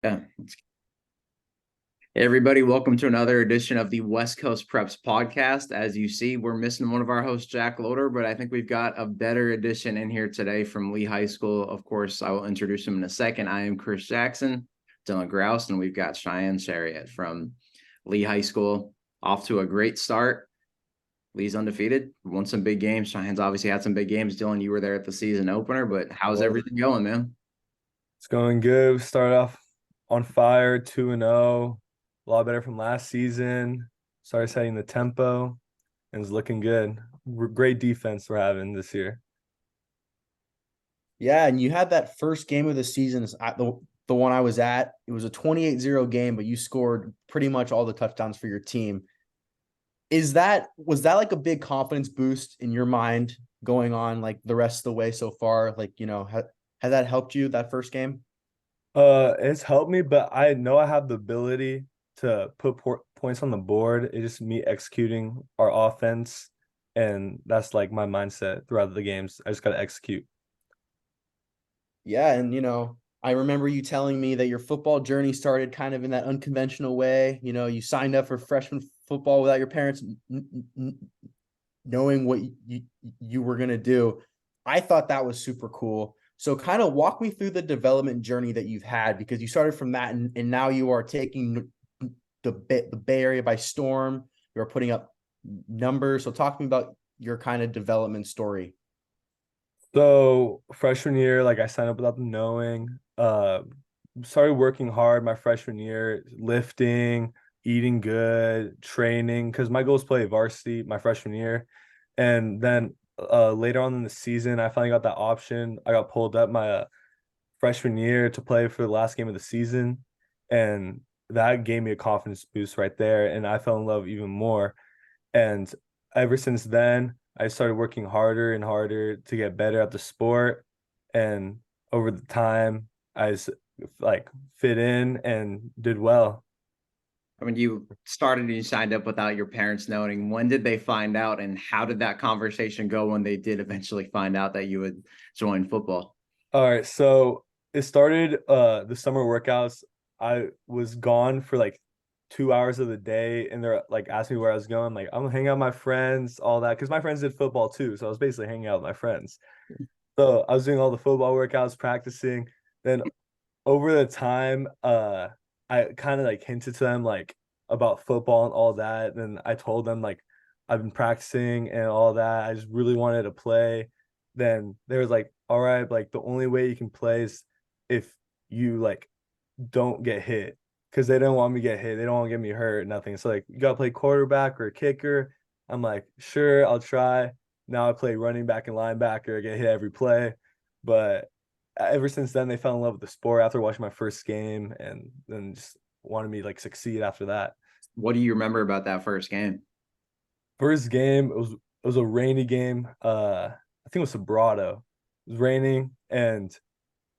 Yeah. Hey everybody, welcome to another edition of the West Coast Preps podcast. As you see, we're missing one of our hosts, Jack Loader, but I think we've got a better edition in here today from Leigh High School. Of course, I will introduce him in a second. I am Chris Jackson, Dylan Grausz, and we've got Shayan Shariat from Leigh High School. Off to a great start. Leigh's undefeated, won some big games. Shayan's obviously had some big games. Dylan, you were there at the season opener, but how's everything going, man? It's going good. We started off on fire, 2-0, a lot better from last season. Started setting the tempo and it's looking good. Great defense we're having this year. Yeah, and you had that first game of the season, the one I was at. It was a 28-0 game, but you scored pretty much all the touchdowns for your team. Was that like a big confidence boost in your mind going on like the rest of the way so far? Like, has that helped you that first game? It's helped me, but I know I have the ability to put points on the board. It's just me executing our offense, and that's like my mindset throughout the games. I just got to execute. Yeah, and I remember you telling me that your football journey started kind of in that unconventional way. You signed up for freshman football without your parents knowing what you were going to do. I thought that was super cool. So kind of walk me through the development journey that you've had, because you started from that and now you are taking the Bay Area by storm. You're putting up numbers. So talk to me about your kind of development story. So freshman year, like I signed up without them knowing. Started working hard my freshman year, lifting, eating good, training, because my goal is to play varsity my freshman year. And then later on in the season, I finally got that option. I got pulled up my freshman year to play for the last game of the season. And that gave me a confidence boost right there. And I fell in love even more. And ever since then, I started working harder and harder to get better at the sport. And over the time, like fit in and did well. I mean, you started and you signed up without your parents knowing. When did they find out, and how did that conversation go when they did eventually find out that you would join football? All right, so it started the summer workouts. I was gone for like 2 hours of the day, and they're like asking me where I was going. Like, I'm gonna hang out with my friends, all that, because my friends did football too. So I was basically hanging out with my friends. So I was doing all the football workouts, practicing. Then over the time, I kind of like hinted to them like about football and all that. And I told them like I've been practicing and all that. I just really wanted to play. Then they was like, all right, like the only way you can play is if you like don't get hit. Cause they don't want me to get hit. They don't want to get me hurt, nothing. So like you gotta play quarterback or kicker. I'm like, sure, I'll try. Now I play running back and linebacker. I get hit every play. But ever since then they fell in love with the sport after watching my first game, and then just wanted me to like succeed after that. What do you remember about that first game? First game, it was a rainy game. I think it was Sobrato. It was raining, and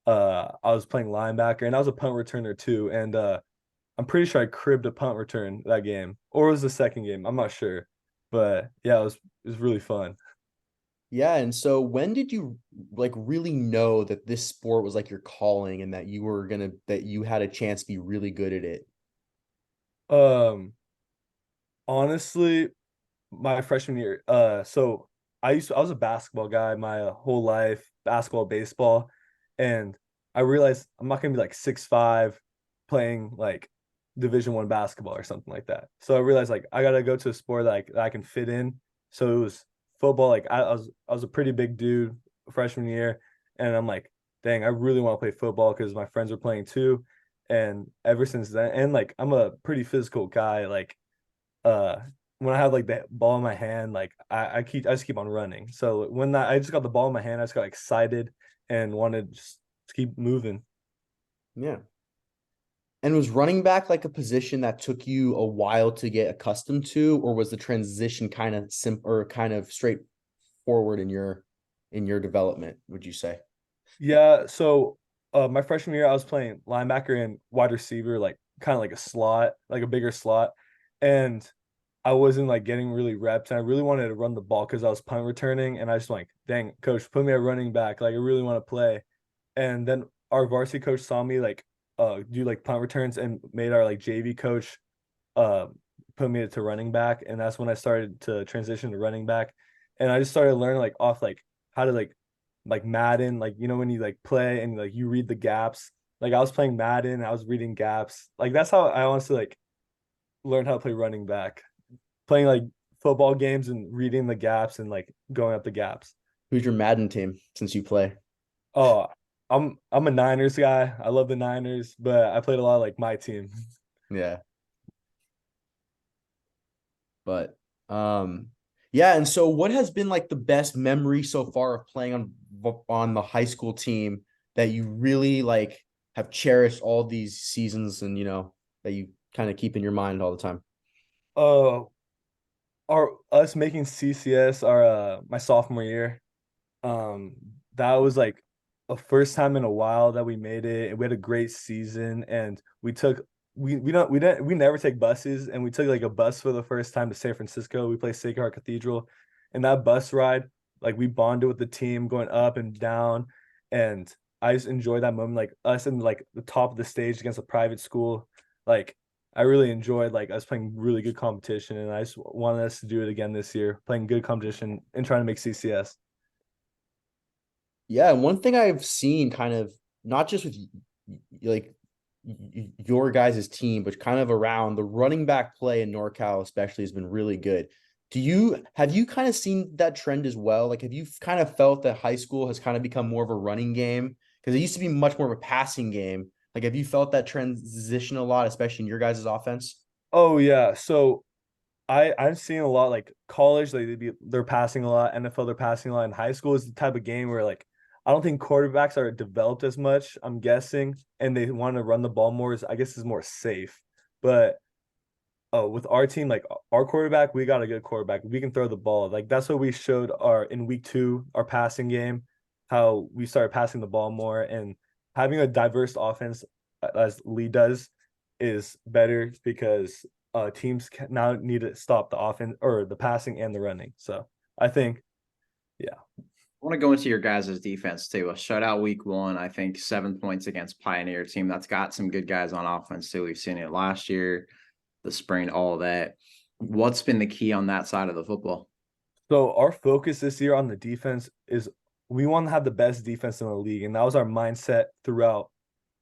I was playing linebacker, and I was a punt returner too. And I'm pretty sure I cribbed a punt return that game, or it was the second game. I'm not sure, but yeah, it was really fun. Yeah, and so when did you like really know that this sport was like your calling and that you had a chance to be really good at it? Um, Honestly, my freshman year. So I was a basketball guy my whole life, basketball, baseball, and I realized I'm not gonna be like 6'5", playing like Division 1 basketball or something like that. So I realized like I gotta go to a sport that I can fit in. So it was football. Like I was a pretty big dude freshman year, and I'm like, dang, I really want to play football because my friends were playing too. And ever since then, and like I'm a pretty physical guy, like uh when I have like the ball in my hand, like I just keep on running. So when I just got the ball in my hand, I just got excited and wanted to just keep moving. Yeah. And was running back like a position that took you a while to get accustomed to, or was the transition kind of simple or kind of straightforward in your development, would you say? Yeah, so my freshman year I was playing linebacker and wide receiver, like kind of like a slot, like a bigger slot. And I wasn't like getting really reps, and I really wanted to run the ball because I was punt returning, and I just like, dang, coach, put me at running back. Like I really want to play. And then our varsity coach saw me like do like punt returns and made our like JV coach uh put me to running back, and that's when I started to transition to running back. And I just started learning like off like how to like Madden, like when you like play and like you read the gaps. Like I was playing Madden, I was reading gaps. Like that's how I honestly like learned how to play running back. Playing like football games and reading the gaps and like going up the gaps. Who's your Madden team since you play? Oh, I'm a Niners guy. I love the Niners, but I played a lot of like my team. Yeah. But yeah, and so what has been like the best memory so far of playing on the high school team that you really like have cherished all these seasons and that you kind of keep in your mind all the time? Uh, our us making CCS our my sophomore year. Um, that was like a first time in a while that we made it. We had a great season, and we never take buses, and we took like a bus for the first time to San Francisco. We played Sacred Heart Cathedral, and that bus ride, like we bonded with the team going up and down, and I just enjoyed that moment, like us in like the top of the stage against a private school, like. I really enjoyed like us playing really good competition, and I just wanted us to do it again this year, playing good competition and trying to make CCS. Yeah, and one thing I've seen kind of not just with like your guys' team, but kind of around the running back play in NorCal especially has been really good. Have you kind of seen that trend as well? Like, have you kind of felt that high school has kind of become more of a running game? Because it used to be much more of a passing game. Like, have you felt that transition a lot, especially in your guys' offense? Oh yeah, so I've seen a lot like college, like they're passing a lot, NFL they're passing a lot, and high school is the type of game where like I don't think quarterbacks are developed as much, I'm guessing, and they want to run the ball more. I guess is more safe. But with our team, like our quarterback, we got a good quarterback. We can throw the ball. Like that's what we showed our in week 2, our passing game, how we started passing the ball more, and having a diverse offense as Leigh does is better because teams now need to stop the offense or the passing and the running. So I think, yeah. I want to go into your guys' defense too. A shutout week 1, I think 7 points against Pioneer team that's got some good guys on offense too. We've seen it last year, the spring, all of that. What's been the key on that side of the football? So our focus this year on the defense is we want to have the best defense in the league, and that was our mindset throughout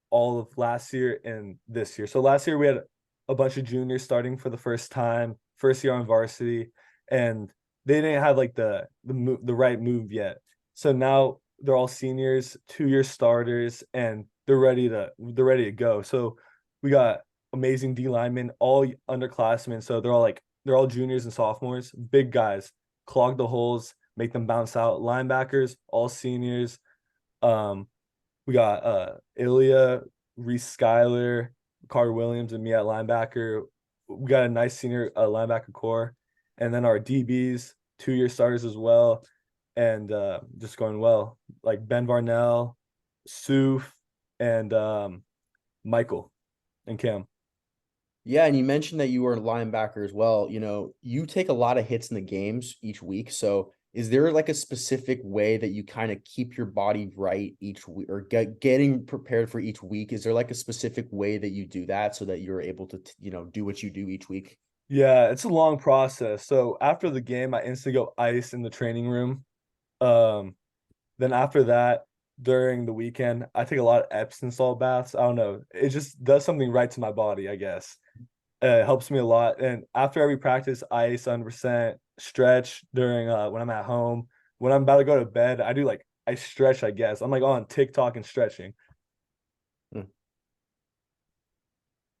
all of last year and this year. So last year we had a bunch of juniors starting for the first time, first year on varsity, and they didn't have like the right move yet. So now they're all seniors, 2-year starters, and they're ready to go. So we got amazing D linemen, all underclassmen. So they're all juniors and sophomores, big guys, clog the holes, make them bounce out. Linebackers, all seniors. Um, we got Ilya, Reese Schuyler, Carter Williams, and me at linebacker. We got a nice senior linebacker core. And then our DBs, 2-year starters as well. And just going well. Like Ben Varnell, Suf, and Michael and Cam. Yeah, and you mentioned that you were a linebacker as well. You take a lot of hits in the games each week. So is there like a specific way that you kind of keep your body right each week or getting prepared for each week? Is there like a specific way that you do that so that you're able to, do what you do each week? Yeah, it's a long process. So after the game, I instantly go ice in the training room. Um, Then after that, during the weekend, I take a lot of Epsom salt baths. I don't know. It just does something right to my body, I guess. It helps me a lot. And after every practice, ice 100%, stretch during when I'm at home. When I'm about to go to bed, I stretch, I guess. I'm like on TikTok and stretching. Hmm.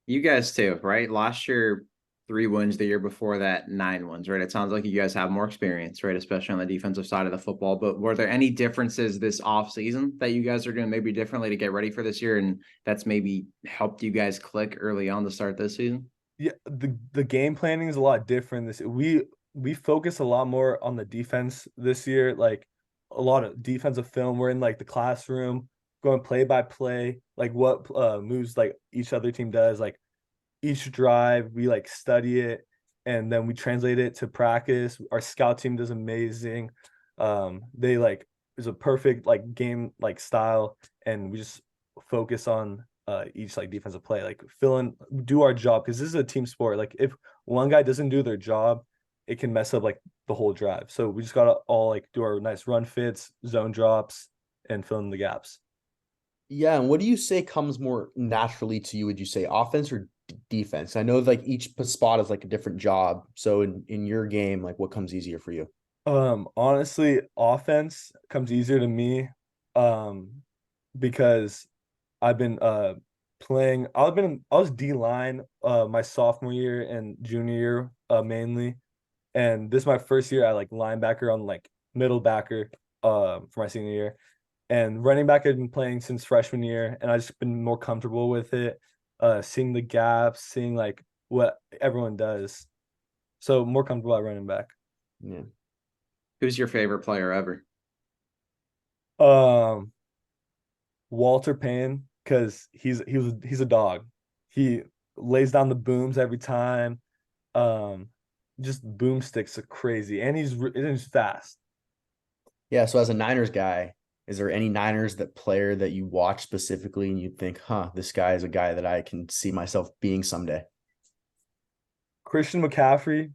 You guys too, right? Last year, 3 wins. The year before that, 9 wins, right? It sounds like you guys have more experience, right? Especially on the defensive side of the football. But were there any differences this off season that you guys are doing maybe differently to get ready for this year, and that's maybe helped you guys click early on to start this season? Yeah, the game planning is a lot different this we focus a lot more on the defense this year, like a lot of defensive film. We're in like the classroom going play by play, like what moves like each other team does, like each drive we like study it and then we translate it to practice. Our scout team does amazing. They like is a perfect like game like style, and we just focus on each like defensive play, like do our job, because this is a team sport. Like if one guy doesn't do their job, it can mess up like the whole drive. So we just gotta all like do our nice run fits, zone drops, and fill in the gaps. Yeah, and what do you say comes more naturally to you? Would you say offense or defense? I know like each spot is like a different job. So in your game, like what comes easier for you? Honestly, offense comes easier to me, um, because I've been playing. I was D line my sophomore year and junior year mainly, and this is my first year at like linebacker on like middle backer for my senior year, and running back I've been playing since freshman year, and I've just been more comfortable with it, seeing the gaps, seeing like what everyone does, so more comfortable at running back. Yeah. Who's your favorite player ever? Um, Walter Payne, because he's a dog. He lays down the booms every time. Um, just boomsticks are crazy, and he's fast. Yeah. So as a Niners guy, is there any Niners that player that you watch specifically and you think, huh, this guy is a guy that I can see myself being someday? Christian McCaffrey,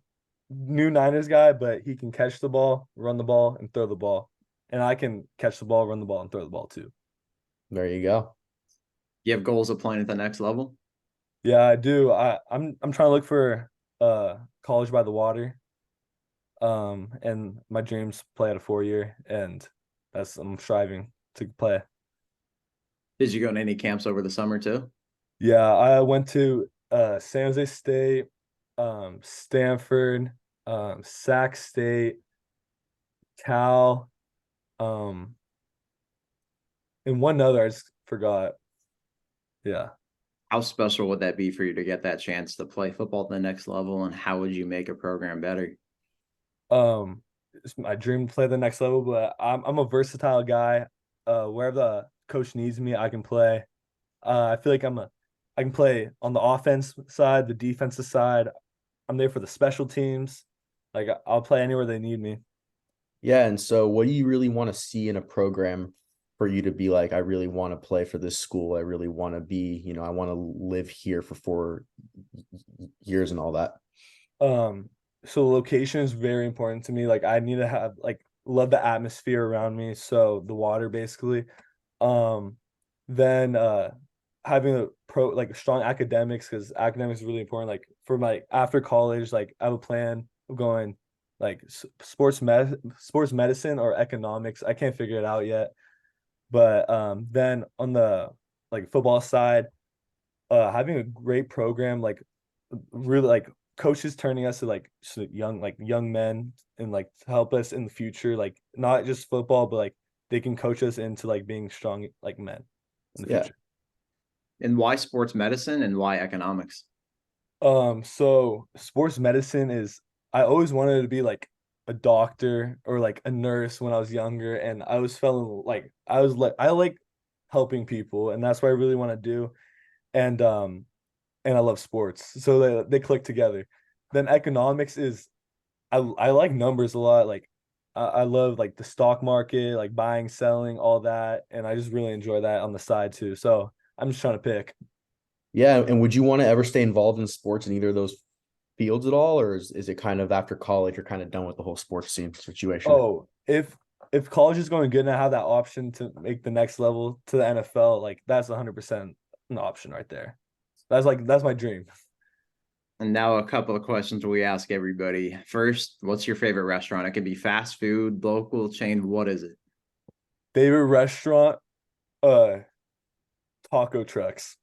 new Niners guy, but he can catch the ball, run the ball, and throw the ball. And I can catch the ball, run the ball, and throw the ball too. There you go. You have goals of playing at the next level? Yeah, I do. I'm trying to look for college by the water. And my dreams play at a 4 year, and I'm striving to play. Did you go to any camps over the summer too? Yeah, I went to San Jose State, Stanford, Sac State, Cal, um, and one other I just forgot. Yeah. How special would that be for you to get that chance to play football at the next level, and how would you make a program better? It's my dream to play the next level, but I'm a versatile guy. Wherever the coach needs me, I can play. I feel like I can play on the offense side, the defensive side. I'm there for the special teams. Like I'll play anywhere they need me. Yeah. And so what do you really want to see in a program for you to be like, I really want to play for this school. I really want to be, I want to live here for 4 years and all that. Um, so location is very important to me. Like I need to have like love the atmosphere around me. So the water basically. Um, then having a strong academics, because academics is really important. Like for my after college, like I have a plan of going like sports medicine or economics. I can't figure it out yet. But then on the like football side, having a great program, like really like coaches turning us to young men, and like to help us in the future, like not just football, but like they can coach us into like being strong like men in the Yeah. future. And why sports medicine and why economics? So sports medicine is, I always wanted to be like a doctor or like a nurse when I was younger, and I was feeling like I like helping people, and that's what I really want to do. And and I love sports, so they click together. Then economics is, I like numbers a lot. Like I love like the stock market, like buying, selling, all that, and I just really enjoy that on the side too. So I'm just trying to pick. Yeah. And would you want to ever stay involved in sports in either of those fields at all? Or is it kind of after college, you're kind of done with the whole sports scene situation? Oh, if college is going good and I have that option to make the next level to the NFL, like that's 100% an option right there. That's my dream. And now a couple of questions we ask everybody. First, what's your favorite restaurant? It could be fast food, local chain. What is it? Favorite restaurant, uh, taco trucks.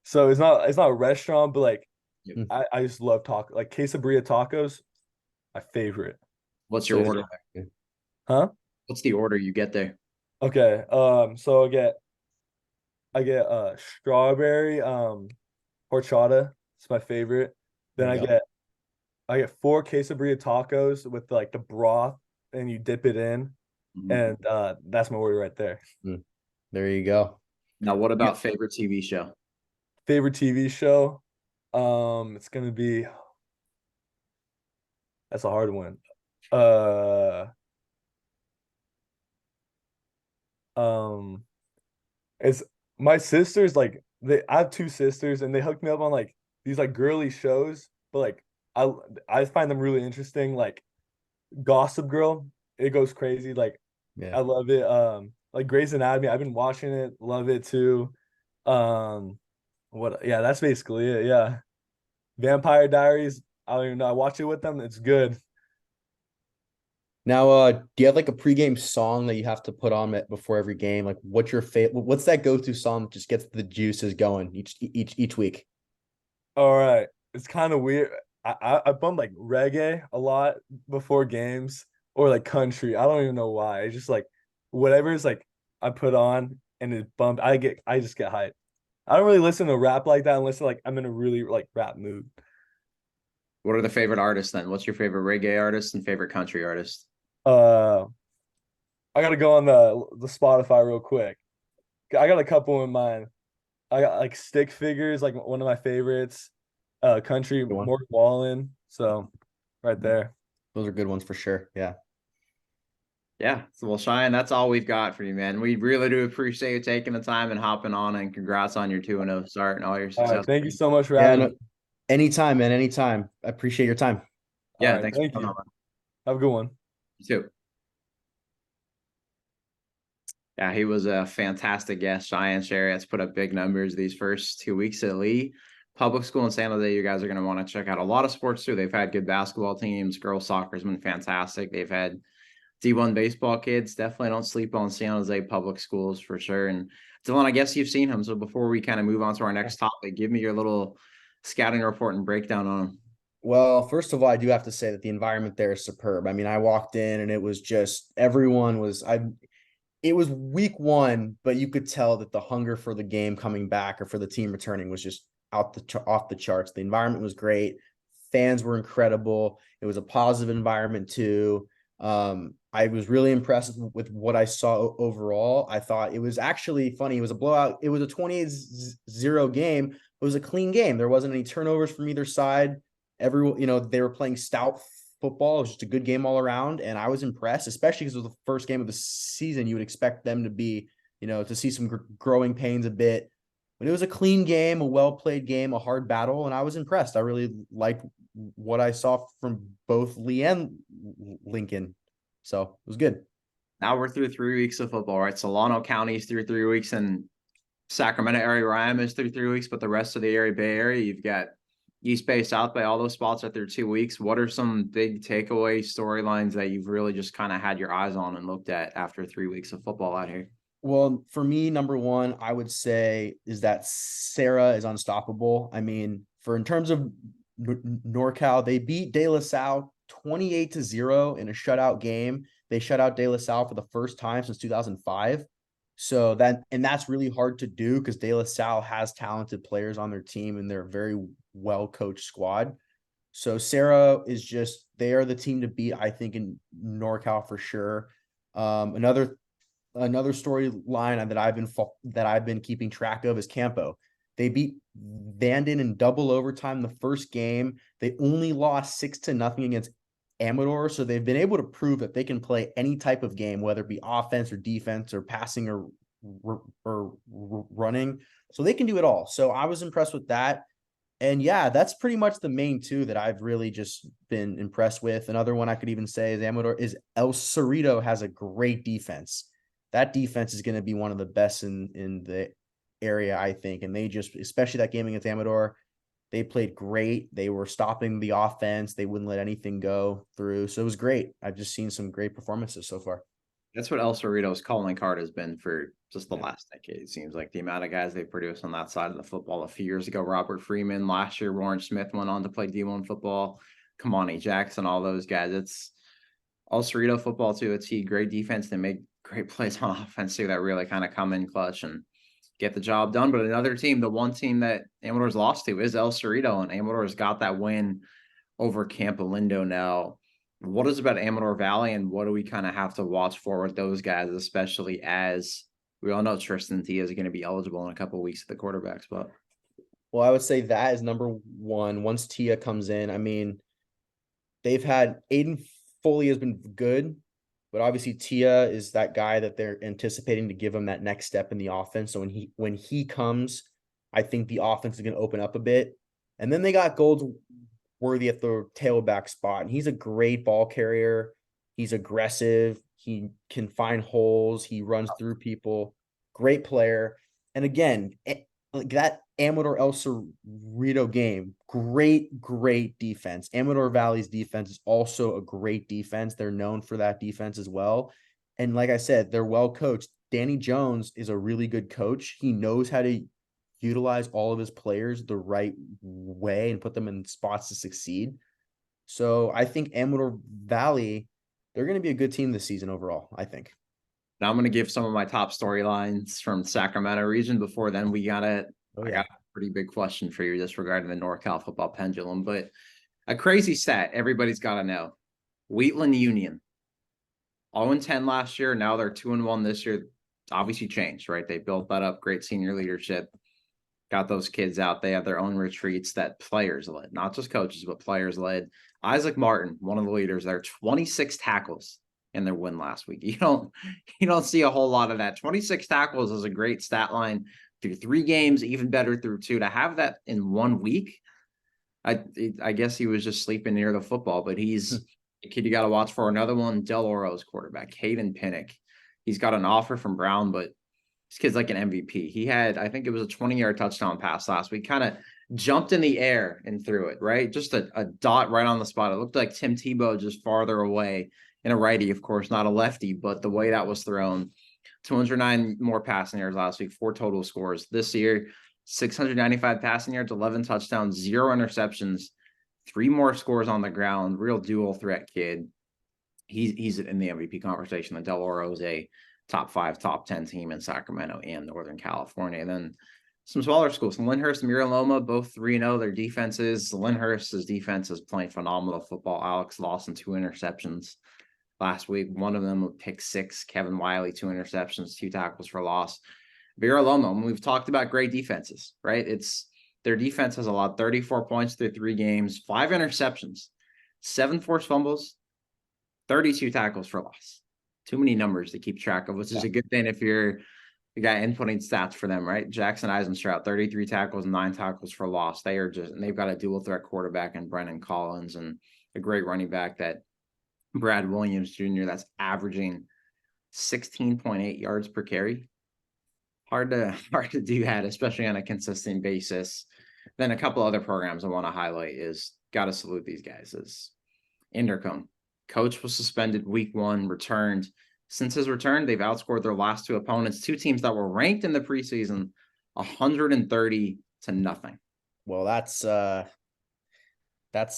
So it's not a restaurant, but like Yep. I just love taco, like quesadilla tacos, my favorite. What's your So order? Huh? What's the order you get there? Okay. So I get strawberry horchata. It's my favorite. Then there I you go. get I get four quesadilla tacos with like the broth, and you dip it in, Mhm. and that's my order right there. There you go. Now, what Yeah. about favorite TV show? Favorite TV show? It's gonna be, that's a hard one. Uh, um, it's My sisters I have two sisters and they hooked me up on like these like girly shows, but like I I find them really interesting. Like Gossip Girl, it goes crazy. Like Yeah. I love it. Like Grey's Anatomy, I've been watching it, love it too. What? Yeah, that's basically it. Yeah, Vampire Diaries. I don't even know. I watch it with them. It's good. Now, do you have like a pregame song that you have to put on before every game? Like, what's your favorite? What's that go-to song that just gets the juices going each week? All right, it's kind of weird. I bump like reggae a lot before games or like country. I don't even know why. It's just like whatever is like I put on and it bump. I just get hyped. I don't really listen to rap like that unless like I'm in a really like rap mood. What are the favorite artists then? What's your favorite reggae artist and favorite country artist? Uh, I gotta go on the Spotify real quick. I got a couple in mind. I got like Stick Figures, like one of my favorites. Country, Good one. Morgan Wallen. So right there. Those are good ones for sure. Yeah. Yeah. So, well, Cheyenne, that's all we've got for you, man. We really do appreciate you taking the time and hopping on, and congrats on your 2-0 start and all your All success. right. Thank you so much for Yeah. having No, me. anytime, man. Anytime. I appreciate your time. All Yeah. right. Thanks for Thank coming you. on. Have a good one. You too. Yeah, he was a fantastic guest. Shayan Shariat's put up big numbers these first 2 weeks at Leigh. Public school in San Jose, you guys are going to want to check out a lot of sports too. They've had good basketball teams. Girls soccer's been fantastic. They've had D1 baseball kids. Definitely don't sleep on San Jose public schools for sure. And Dylan, I guess you've seen him. So before we kind of move on to our next topic, give me your little scouting report and breakdown on him. Well, first of all, I do have to say that the environment there is superb. I mean, I walked in and it was just everyone was it was week one, but you could tell that the hunger for the game coming back or for the team returning was just off the charts. The environment was great. Fans were incredible. It was a positive environment too. I was really impressed with what I saw overall. I thought it was actually funny. It was a blowout. It was a 28-0 game. It was a clean game. There wasn't any turnovers from either side. Everyone, they were playing stout football. It was just a good game all around, and I was impressed, especially because it was the first game of the season. You would expect them to be, to see some growing pains a bit, but it was a clean game, a well played game, a hard battle, and I was impressed. I really liked what I saw from both Leigh and Lincoln, so it was good. Now we're through 3 weeks of football, right? Solano County's through 3 weeks, and Sacramento area where I am is through 3 weeks, but the rest of the area, Bay Area, you've got East Bay, South Bay, all those spots at their 2 weeks. What are some big takeaway storylines that you've really just kind of had your eyes on and looked at after 3 weeks of football out here? Well, for me, number one, I would say is that Sarah is unstoppable. I mean, for in terms of NorCal, they beat De La Salle 28-0 in a shutout game. They shut out De La Salle for the first time since 2005. So that's really hard to do because De La Salle has talented players on their team and they're a very well coached squad. So Sarah is they are the team to beat, I think, in NorCal for sure. Another storyline that I've been keeping track of is Campo. They beat Vanden in double overtime the first game. They only lost 6-0 against Amador, so they've been able to prove that they can play any type of game, whether it be offense or defense or passing or running. So they can do it all. So I was impressed with that. And yeah, that's pretty much the main two that I've really just been impressed with. Another one I could even say is Amador is El Cerrito has a great defense. That defense is going to be one of the best in the area, I think. And they just, especially that game against Amador, they played great. They were stopping the offense. They wouldn't let anything go through. So it was great. I've just seen some great performances so far. That's what El Cerrito's calling card has been for just the last decade. It seems like the amount of guys they produce on that side of the football. A few years ago, Robert Freeman. Last year, Warren Smith went on to play D1 football. Kamani Jackson, all those guys. It's El Cerrito football too. It's great defense. They make great plays on offense too that really kind of come in clutch and get the job done. But another team, the one team that Amador's lost to is El Cerrito, and Amador's got that win over Campo Lindo now. What is about Amador Valley, and what do we kind of have to watch for with those guys, especially as we all know Tristan T is going to be eligible in a couple of weeks at the quarterback spot? Well, I would say that is number one. Once Tia comes in, I mean, they've had Aiden Foley has been good, but obviously Tia is that guy that they're anticipating to give him that next step in the offense. So when he comes, I think the offense is going to open up a bit. And then they got Goldsworthy at the tailback spot, and he's a great ball carrier. He's aggressive. He can find holes. He runs through people. Great player. And again, like that Amador El Cerrito game, great defense. Amador Valley's defense is also a great defense. They're known for that defense as well. And like I said, they're well coached. Danny Jones is a really good coach. He knows how to utilize all of his players the right way and put them in spots to succeed. So I think Amador Valley, they're going to be a good team this season overall, I think. Now I'm going to give some of my top storylines from the Sacramento region. Before then, I got a pretty big question for you just regarding the NorCal football pendulum. But a crazy stat everybody's got to know. Wheatland Union, 0-10 last year. Now they're 2-1 this year. Obviously changed, right? They built that up. Great senior leadership. Got those kids out. They have their own retreats that players led, not just coaches, but players led. Isaac Martin, one of the leaders there, 26 tackles in their win last week. You don't see a whole lot of that. 26 tackles is a great stat line through 3 games, even better through 2. To have that in 1 week, I guess he was just sleeping near the football, but he's a kid you got to watch for. Another one, Del Oro's quarterback, Caden Pinnock. He's got an offer from Brown, but this kid's like an MVP. He had, I think it was a 20-yard touchdown pass last week, kind of jumped in the air and threw it, right? Just a dot right on the spot. It looked like Tim Tebow just farther away, in a righty, of course, not a lefty, but the way that was thrown. 209 more passing yards last week, 4 total scores. This year, 695 passing yards, 11 touchdowns, 0 interceptions, 3 more scores on the ground. Real dual threat kid. He's in the MVP conversation. And Del Oro is a top 5, top 10 team in Sacramento and Northern California. And then some smaller schools, Lyndhurst and Mira Loma, both 3-0. Their defenses. Lyndhurst's defense is playing phenomenal football. Alex Lawson, 2 interceptions last week. One of them would pick 6. Kevin Wiley, 2 interceptions, 2 tackles for loss. Vera Loma, when we've talked about great defenses, right? It's their defense has a lot. 34 points through 3 games, 5 interceptions, 7 forced fumbles, 32 tackles for loss. Too many numbers to keep track of, which is a good thing if you're the guy inputting stats for them, right? Jackson and Dylan Grausz, 33 tackles, 9 tackles for loss. They've got a dual threat quarterback in Brennan Collins and a great running back, that Brad Williams Jr., that's averaging 16.8 yards per carry. Hard to do that, especially on a consistent basis. Then a couple other programs I want to highlight is, got to salute these guys, is Indercombe. Coach was suspended week 1, returned. Since his return, they've outscored their last 2 opponents, 2 teams that were ranked in the preseason, 130-0. Well, that's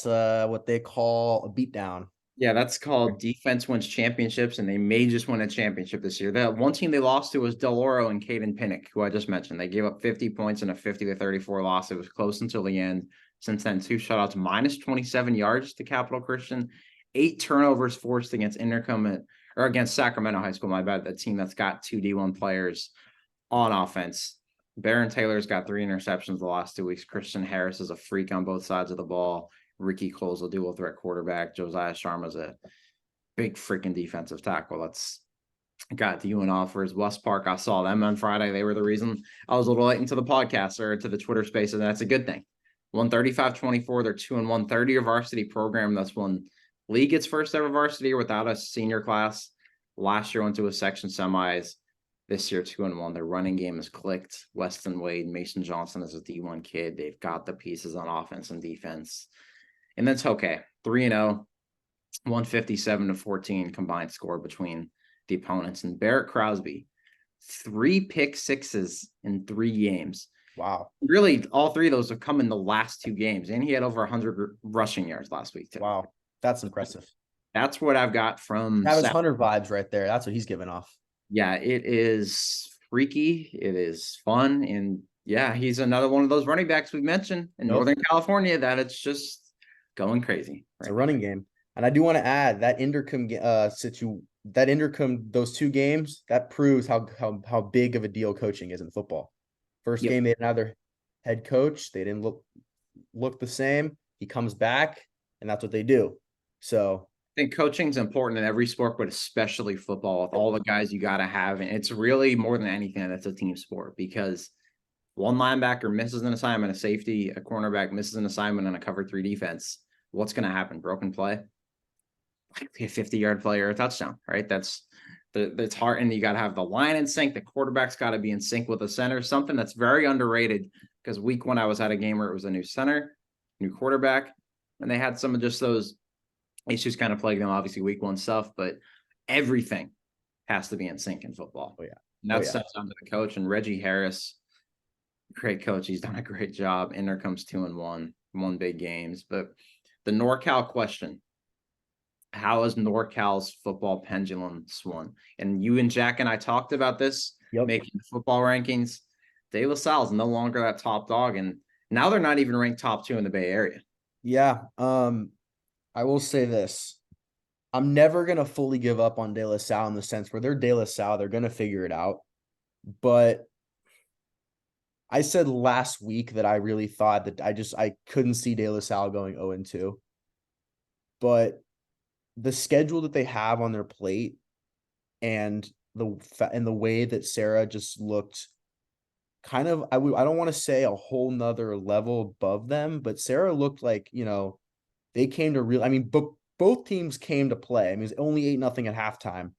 what they call a beatdown. Yeah, that's called defense wins championships, and they may just win a championship this year. That one team they lost to was Del Oro and Caden Pinnock, who I just mentioned. They gave up 50 points in a 50-34 loss. It was close until the end. Since then, 2 shutouts, minus 27 yards to Capital Christian, 8 turnovers forced against Indercombe or against Sacramento High School. My bad, the team that's got 2 D1 players on offense. Baron Taylor's got 3 interceptions the last 2 weeks. Christian Harris is a freak on both sides of the ball. Ricky Cole's a dual threat quarterback. Josiah Sharma's a big freaking defensive tackle. That's got D1 offers. West Park, I saw them on Friday. They were the reason I was a little late into the podcast or to the Twitter space, and that's a good thing. 135-24. They're 2-1, 30-year varsity program. That's when Leigh gets first ever varsity without a senior class. Last year went to a section semis. This year 2-1. Their running game is clicked. Weston Wade, Mason Johnson is a D1 kid. They've got the pieces on offense and defense. And that's okay. 3-0, 157-14 combined score between the opponents. And Barrett Crosby, 3 pick sixes in 3 games. Wow. Really, all 3 of those have come in the last 2 games. And he had over 100 rushing yards last week, too. Wow. That's impressive. That's what I've got from Travis Hunter vibes right there. That's what he's giving off. Yeah, it is freaky. It is fun. And yeah, he's another one of those running backs we mentioned in Northern California that it's just going crazy. It's a running game. And I do want to add that Indercombe those 2 games, that proves how big of a deal coaching is in football. First game, they didn't have their head coach. They didn't look the same. He comes back, and that's what they do. So think coaching is important in every sport, but especially football with all the guys you got to have. And it's really more than anything that's a team sport because one linebacker misses an assignment, a safety, a cornerback misses an assignment on a cover 3 defense. What's going to happen? Broken play? Like a 50-yard play or a touchdown, right? That's hard. And you got to have the line in sync. The quarterback's got to be in sync with the center, something that's very underrated because week 1 I was at a game where it was a new center, new quarterback, and they had some of just those issues kind of plaguing them, obviously week 1 stuff, but everything has to be in sync in football. Oh, yeah. And that's steps down to the coach. And Reggie Harris, great coach. He's done a great job. And there comes 2-1, won big games. But the NorCal question, how has NorCal's football pendulum swung? And you and Jack and I talked about this, making the football rankings. De La Salle is no longer that top dog. And now they're not even ranked top 2 in the Bay Area. Yeah. I will say this. I'm never going to fully give up on De La Salle in the sense where they're De La Salle. They're going to figure it out. But I said last week that I really thought that I couldn't see De La Salle going 0-2. But the schedule that they have on their plate and the way that Sarah just looked kind of, I don't want to say a whole nother level above them, but Sarah looked like, they came to both teams came to play. I mean, it was only 8-0 at halftime,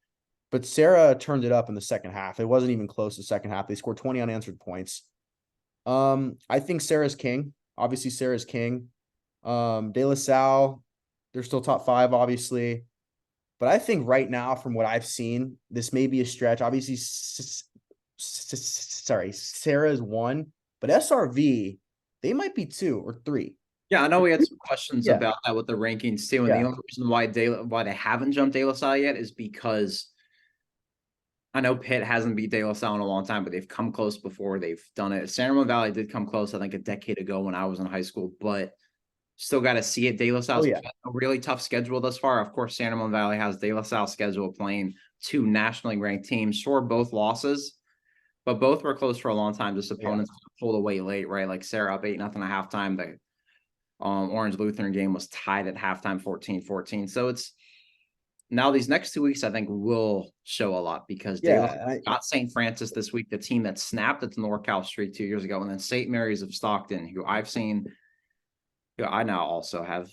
but Sarah turned it up in the second half. It wasn't even close to the second half. They scored 20 unanswered points. I think Sarah's king. Obviously, Sarah's king. De La Salle, they're still top 5, obviously. But I think right now, from what I've seen, this may be a stretch. Obviously, Sarah's 1, but SRV, they might be 2 or 3. Yeah, I know we had some questions about that with the rankings too. And the only reason why they haven't jumped De La Salle yet is because I know Pitt hasn't beat De La Salle in a long time, but they've come close before. They've done it. San Ramon Valley did come close, I think, a decade ago when I was in high school, but still got to see it. De La Salle's a really tough schedule thus far. Of course, San Ramon Valley has De La Salle schedule playing 2 nationally ranked teams. Sure, both losses, but both were close for a long time. Just opponents pulled away late, right? Like Sarah up 8-0 at halftime. The Orange Lutheran game was tied at halftime 14-14. So it's now these next 2 weeks, I think, will show a lot because they got St. Francis this week, the team that snapped at the NorCal streak 2 years ago, and then St. Mary's of Stockton, who I've seen, I now also have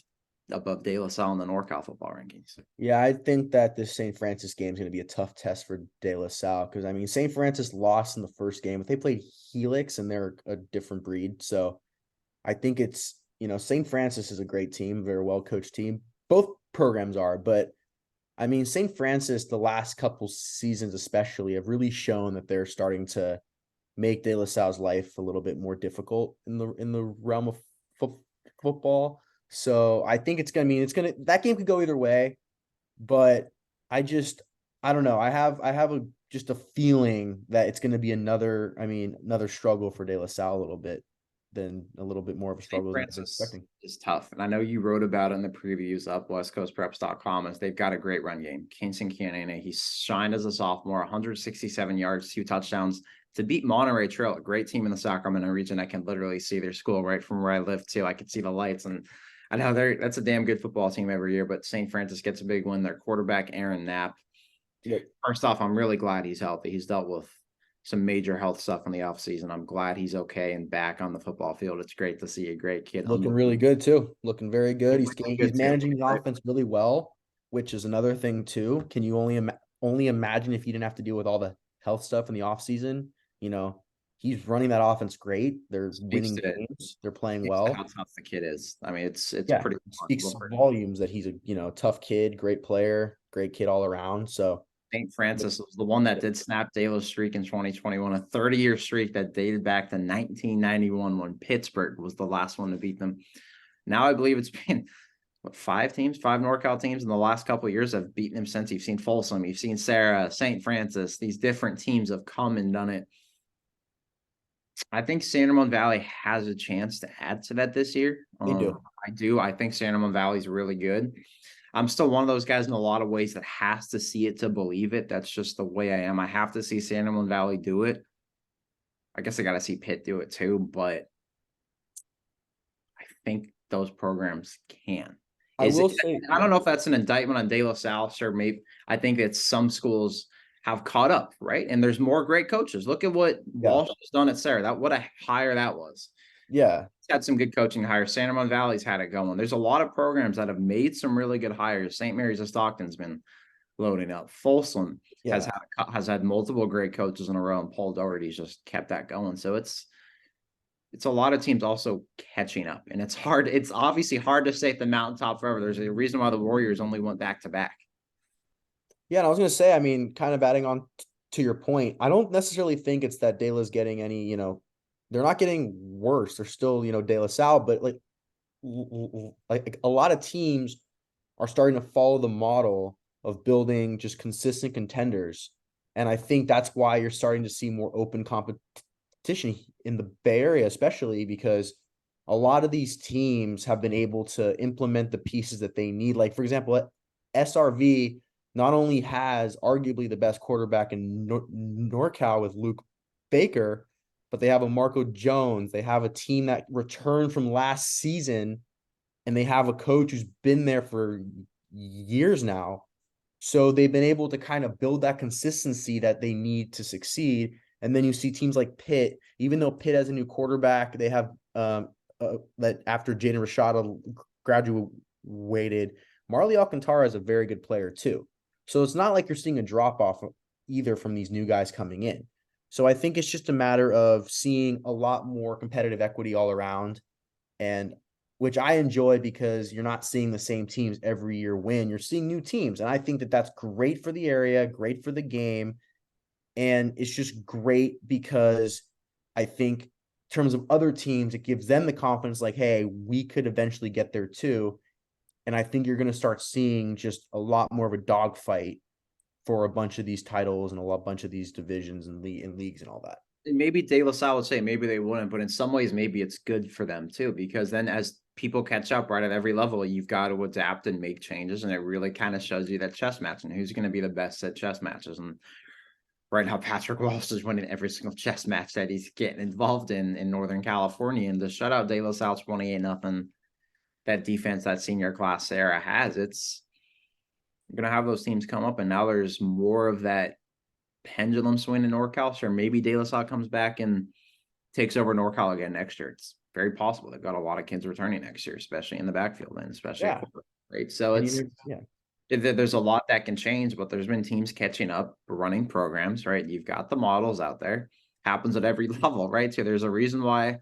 above De La Salle in the NorCal football rankings. Yeah, I think that this St. Francis game is going to be a tough test for De La Salle because, I mean, St. Francis lost in the first game, but they played Helix, and they're a different breed. So I think it's, St. Francis is a great team, very well-coached team. Both programs are, but, I mean, St. Francis, the last couple seasons especially, have really shown that they're starting to make De La Salle's life a little bit more difficult in the realm of football. So I think that game could go either way, but I don't know. I have just a feeling that it's going to be another struggle for De La Salle a little bit more of a struggle than I was expecting. It's tough. And I know you wrote about it in the previews up westcoastpreps.com as they've got a great run game. Kingston Canane, he shined as a sophomore, 167 yards, 2 touchdowns to beat Monterey Trail, a great team in the Sacramento region. I can literally see their school right from where I live too. I could see the lights, and I know that's a damn good football team every year, but St. Francis gets a big win. Their quarterback, Aaron Knapp. First off, I'm really glad he's healthy. He's dealt with some major health stuff in the offseason. I'm glad he's okay and back on the football field. It's great to see a great kid. Looking really good too. Looking very good. He's managing the offense really well, which is another thing too. Can you only imagine if you didn't have to deal with all the health stuff in the offseason? He's running that offense great. They're winning games. They're playing well. How tough the kid is. I mean, it's pretty. It speaks volumes that he's a tough kid, great player, great kid all around. So St. Francis was the one that did snap Dalo's streak in 2021, a 30-year streak that dated back to 1991 when Pittsburgh was the last one to beat them. Now I believe it's been 5 NorCal teams in the last couple of years have beaten them since. You've seen Folsom, you've seen Sarah, St. Francis. These different teams have come and done it. I think San Ramon Valley has a chance to add to that this year. They do. I do. I think San Ramon Valley is really good. I'm still one of those guys in a lot of ways that has to see it to believe it. That's just the way I am. I have to see San Ramon Valley do it. I guess I got to see Pitt do it too, but I think those programs can. I will say, I don't know if that's an indictment on De La Salle, or maybe I think it's some schools have caught up, right? And there's more great coaches. Look at what Walsh has done at Sarah. What a hire that was. Yeah. He's had some good coaching hires. Santa Monica Valley's had it going. There's a lot of programs that have made some really good hires. St. Mary's of Stockton's been loading up. Folsom has had multiple great coaches in a row, and Paul Doherty's just kept that going. So it's a lot of teams also catching up, and it's hard. It's obviously hard to stay at the mountaintop forever. There's a reason why the Warriors only went back to back. Yeah, and I was going to say, I mean, kind of adding on to your point, I don't necessarily think it's that De La's getting any, they're not getting worse. They're still, De La Salle, but like a lot of teams are starting to follow the model of building just consistent contenders. And I think that's why you're starting to see more open competition in the Bay Area, especially because a lot of these teams have been able to implement the pieces that they need. Like, for example, SRV not only has arguably the best quarterback in NorCal with Luke Baker, but they have a Marco Jones. They have a team that returned from last season, and they have a coach who's been there for years now. So they've been able to kind of build that consistency that they need to succeed. And then you see teams like Pitt, even though Pitt has a new quarterback, they have that after Jaden Rashada graduated, Marley Alcantara is a very good player too. So it's not like you're seeing a drop off either from these new guys coming in. So I think it's just a matter of seeing a lot more competitive equity all around, and which I enjoy because you're not seeing the same teams every year win. You're seeing new teams. And I think that that's great for the area, great for the game. And it's just great because I think in terms of other teams, it gives them the confidence like, hey, we could eventually get there too. And I think you're going to start seeing just a lot more of a dogfight for a bunch of these titles and a bunch of these divisions and leagues and all that. Maybe De La Salle would say maybe they wouldn't, but in some ways, maybe it's good for them too, because then as people catch up right at every level, you've got to adapt and make changes. And it really kind of shows you that chess match and who's going to be the best at chess matches. And right now, Patrick Walsh is winning every single chess match that he's getting involved in Northern California. And the shutout De La Salle 28-0, that defense that senior class Sarah has, it's going to have those teams come up. And now there's more of that pendulum swing in NorCal. Sure, maybe De La Salle comes back and takes over NorCal again next year. It's very possible. They've got a lot of kids returning next year, especially in the backfield and especially right. So it's there's a lot that can change, but there's been teams catching up, running programs, right? You've got the models out there. Happens at every level, right? So there's a reason why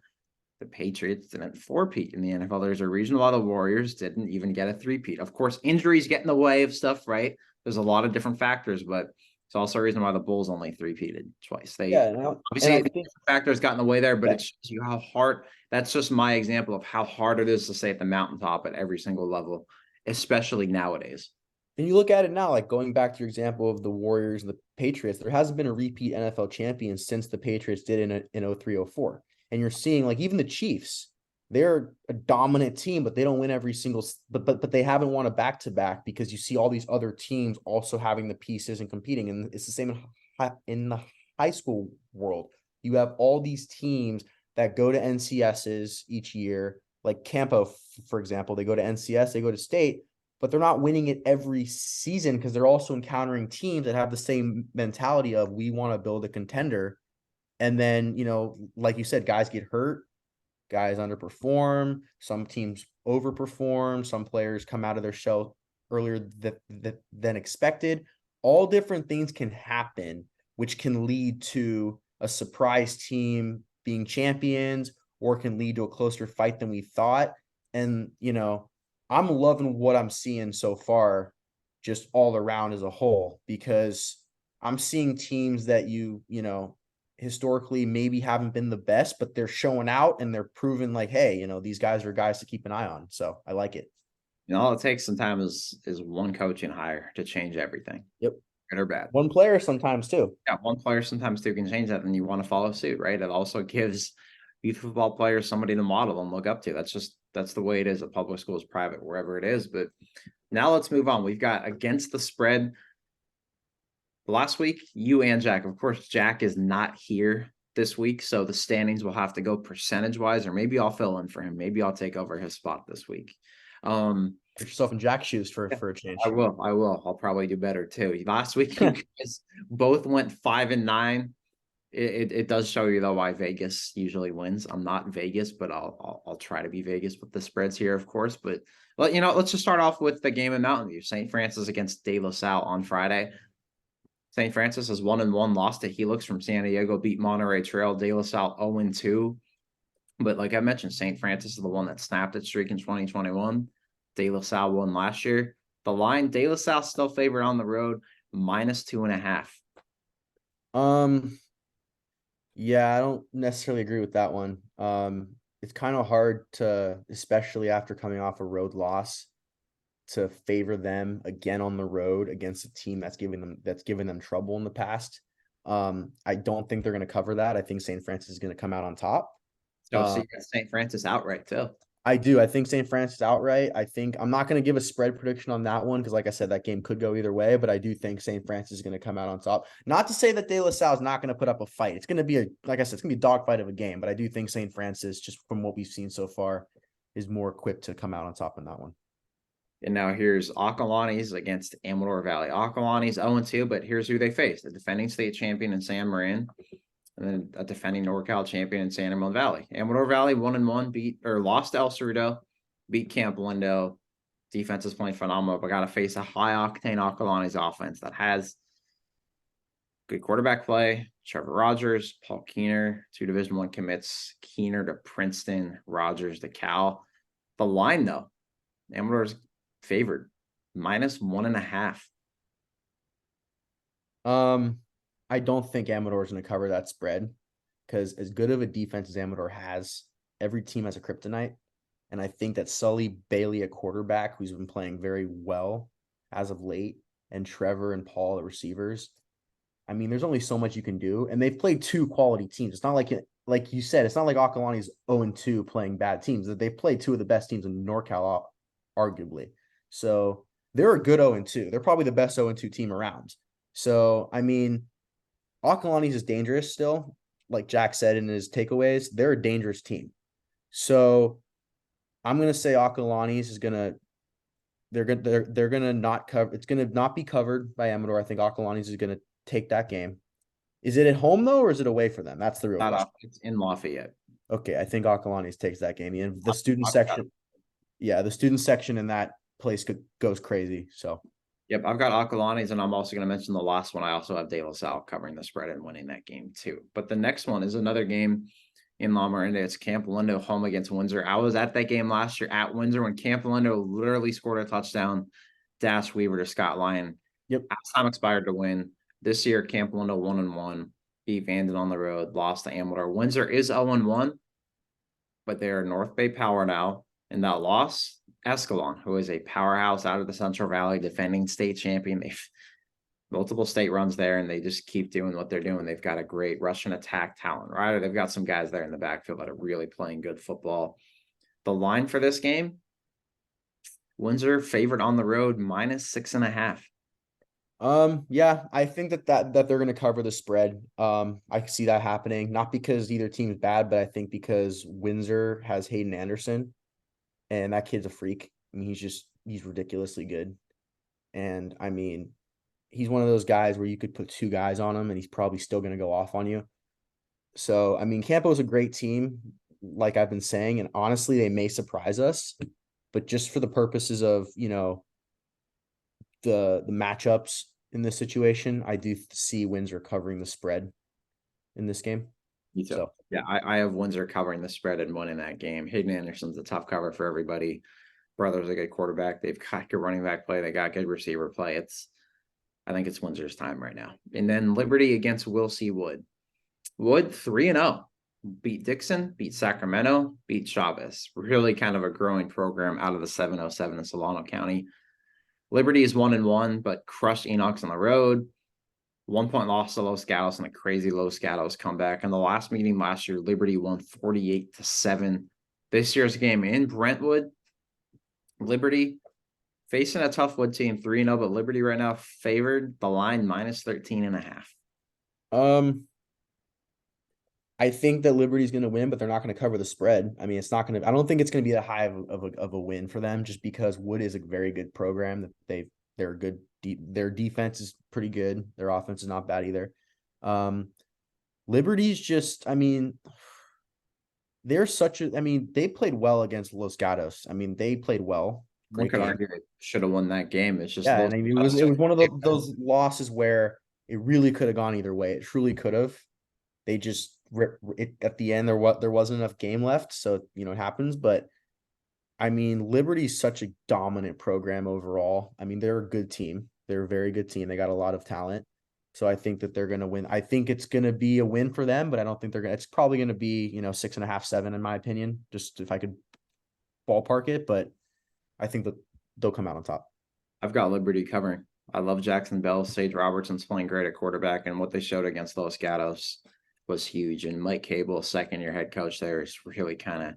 the Patriots didn't four-peat in the NFL. There's a reason why the Warriors didn't even get a three-peat. Of course, injuries get in the way of stuff, right? There's a lot of different factors, but it's also a reason why the Bulls only three-peated twice. Obviously, I think factors got in the way there, but it shows you how hard. That's just my example of how hard it is to stay at the mountaintop at every single level, especially nowadays. And you look at it now, like going back to your example of the Warriors and the Patriots, there hasn't been a repeat NFL champion since the Patriots did in 03-04. And you're seeing like even the Chiefs, they're a dominant team, but they don't win every single, but they haven't won a back-to-back because you see all these other teams also having the pieces and competing. And it's the same in the high school world. You have all these teams that go to NCSs each year, like Campo, for example, they go to NCS, they go to state, but they're not winning it every season because they're also encountering teams that have the same mentality of we want to build a contender. And then, like you said, guys get hurt, guys underperform, some teams overperform, some players come out of their shell earlier than expected. All different things can happen, which can lead to a surprise team being champions or can lead to a closer fight than we thought. And, I'm loving what I'm seeing so far, just all around as a whole, because I'm seeing teams that historically maybe haven't been the best, but they're showing out and they're proving like, hey, these guys are guys to keep an eye on. So I like it. All it takes sometimes is one coaching hire to change everything. Yep. Good or bad. One player sometimes too. Yeah, one player sometimes too can change that, and you want to follow suit, right? It also gives youth football players somebody to model and look up to. That's the way it is at public schools, private, wherever it is. But now let's move on. We've got against the spread. Last week, you and Jack, of course, Jack is not here this week, so the standings will have to go percentage-wise, or maybe I'll fill in for him. Maybe I'll take over his spot this week. Put yourself in Jack's shoes for a change. I will. I'll probably do better too. Last week, you guys both went 5-9. It does show you though why Vegas usually wins. I'm not Vegas, but I'll try to be Vegas with the spreads here, of course. But let's just start off with the game in Mountain View. St. Francis against De La Salle on Friday. St. Francis is 1-1, lost to Helix from San Diego, beat Monterey Trail. De La Salle 0-2. But like I mentioned, St. Francis is the one that snapped its streak in 2021. De La Salle won last year. The line, De La Salle still favored on the road, -2.5. Yeah, I don't necessarily agree with that one. It's kind of hard to, especially after coming off a road loss, to favor them again on the road against a team that's given them trouble in the past. I don't think they're going to cover that. I think St. Francis is going to come out on top. So see St. Francis outright too. I do. I think St. Francis outright. I think I'm not going to give a spread prediction on that one because, like I said, that game could go either way. But I do think St. Francis is going to come out on top. Not to say that De La Salle is not going to put up a fight. It's going to be like I said, it's going to be a dogfight of a game. But I do think St. Francis, just from what we've seen so far, is more equipped to come out on top in that one. And now here's Acalanes against Amador Valley. Acalanes 0-2, but here's who they face: the defending state champion in San Marin, and then a defending NorCal champion in San Ramon Valley. Amador Valley 1-1, lost to El Cerrito, beat Camp Lindo. Defense is playing phenomenal, but got to face a high octane Acalanes offense that has good quarterback play. Trevor Rogers, Paul Keener, 2 Division I commits. Keener to Princeton, Rogers to Cal. The line though, Amador's favored -1.5. I don't think Amador is going to cover that spread because as good of a defense as Amador has, every team has a kryptonite. And I think that Sully Bailey, a quarterback who's been playing very well as of late, and Trevor and Paul, the receivers. I mean, there's only so much you can do. And they've played 2 quality teams. It's not like you said, it's not like Acalanes 0-2 playing bad teams. They've played 2 of the best teams in NorCal, arguably. So they're a good 0-2. They're probably the best 0-2 team around. So, I mean, Acalanes is dangerous still. Like Jack said in his takeaways, they're a dangerous team. So I'm going to say Acalanes is going to, they're going to not cover. It's going to not be covered by Amador. I think Acalanes is going to take that game. Is it at home though, or is it away for them? That's the real question. It's in Lafayette. Okay. I think Acalanes takes that game. And the student section. Yeah. The student section in that place goes crazy. So. Yep, I've got Acalanes, and I'm also going to mention the last one. I also have De La Salle covering the spread and winning that game too. But the next one is another game in La Miranda. It's Camp Lindo home against Windsor. I was at that game last year at Windsor when Camp Lindo literally scored a touchdown, Dash Weaver to Scott Lyon. Yep. As time expired to win. This year, Camp Lindo 1-1, beat Vanden on the road, lost to Amador. Windsor is 0-1, but they are North Bay Power now. And that loss, Escalon, who is a powerhouse out of the Central Valley, defending state champion. They've multiple state runs there, and they just keep doing what they're doing. They've got a great Russian attack talent, right? Or they've got some guys there in the backfield that are really playing good football. The line for this game, Windsor favored on the road -6.5. Yeah, I think that they're going to cover the spread. I can see that happening, not because either team is bad, but I think because Windsor has Hayden Anderson, and that kid's a freak. I mean, he's ridiculously good. And I mean, he's one of those guys where you could put 2 guys on him and he's probably still going to go off on you. So, I mean, Campo's a great team, like I've been saying, and honestly, they may surprise us, but just for the purposes of, the matchups in this situation, I do see Windsor covering the spread in this game. Me too. So, yeah, I have Windsor covering the spread and winning that game. Hayden Anderson's a tough cover for everybody. Brother's a good quarterback. They've got good running back play. They got good receiver play. I think it's Windsor's time right now. And then Liberty against Will C. Wood. Wood 3-0. Beat Dixon, beat Sacramento, beat Chavez. Really kind of a growing program out of the 707 in Solano County. Liberty is 1-1, but crushed Enoch's on the road. 1-point loss to Los Gatos and a crazy Los Gatos comeback. In the last meeting last year, Liberty won 48-7. This year's game in Brentwood, Liberty facing a tough Wood team, 3-0, but Liberty right now favored. The line -13.5. I think that Liberty's going to win, but they're not going to cover the spread. I mean, it's not going to. I don't think it's going to be that high of a win for them, just because Wood is a very good program. That they're good. Their defense is pretty good. Their offense is not bad either. Liberty's just. I mean, they're such a. I mean, they played well against Los Gatos. I mean, they played well. One Great could game. argue they should have won that game. It's just Yeah, Los and I mean, it was Gatos. one of those losses where it really could have gone either way. It truly could have. They just at the end there wasn't enough game left, so it happens. But I mean, Liberty's such a dominant program overall. I mean, they're a good team. They're a very good team. They got a lot of talent. So I think that they're gonna win. I think it's gonna be a win for them, but I don't think they're gonna. It's probably gonna be 6.5, 7 in my opinion. Just if I could ballpark it, but I think that they'll come out on top. I've got Liberty covering. I love Jackson Bell. Sage Robertson's playing great at quarterback, and what they showed against Los Gatos was huge. And Mike Cable, second-year head coach there, is really kind of